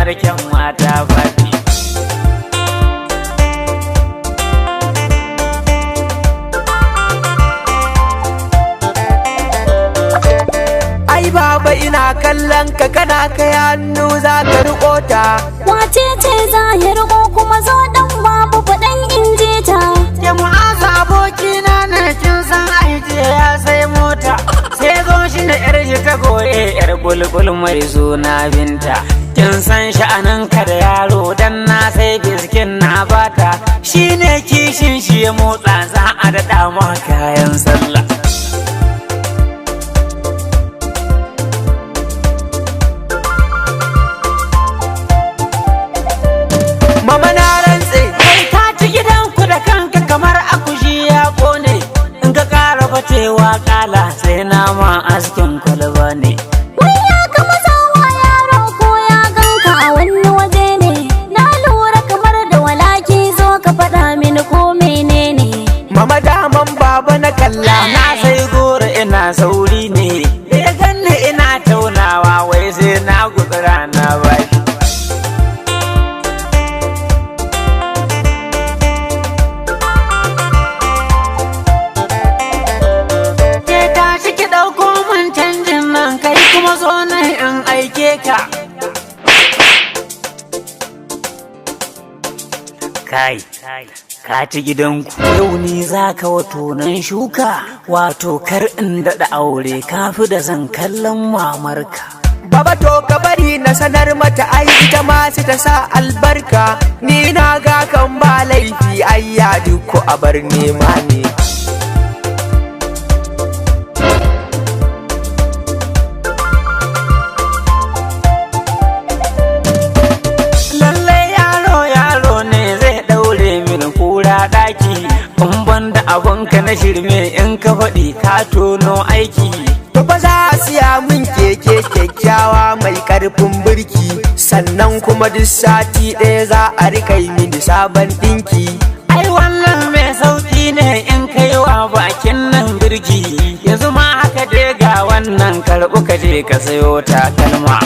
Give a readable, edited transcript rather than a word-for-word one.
marken mata faɗi. Ai baba ina kallon ka kana kai hannu za ka riko ta. Wace ce zahir ko kuma zo dan babu faɗan inje ta. Ke mu'aza abokina ne kin san aije ya sai mota. Sai zo shi da yar shi ta goye yar bulbul mai suna Binta. Kin san sha'anin ka da yaro dan na sai biskin na bata. Shi ne kishin shi ya motsa za a daɗa ma kayan sallah. Mama na rantse Kai ka ci gidanku da kanka kamar akushi ya kone. In ka ƙara bacewa kala sai nama askin kwalba ne. Wai ya kama sawa yaro ko ya ganka a wani waje ne. Na lura kamar da walaki zo ka faɗa mini ko menene. mama daman baba na kalla. Na sai goro ina sauri ne. Da ya ganni ina taunawa wai sai na gutsura na bashi. Ke tashi ki ɗauko min canjin nan kai kuma zo nan in aike ka. Kai, ka ci gidanku. Yau ni za ka wato nan shuka, wato kar in daɗa aure kafi da zan kallon mamarka. Baba to ka bari na sanar mata ai ita ma sai ta sa albarka. Ni na ga kan ba laifi ai ya duku a bar nema ne. Lallai yaro ne zai ɗaure min kura ɗaki. In banda abunka na shirme in ka faɗi ka tono aiki. To fa za a siya min keke kyakkyawa mai karfin birki. Sannan kuma duk sati ɗaya za a rika yi mini sabon ɗinki. Ai wannan mai sauƙi ne in kai wa bakin nan birki. Yanzu ma haka je ga wannan karɓu ka je ka sayo takalma.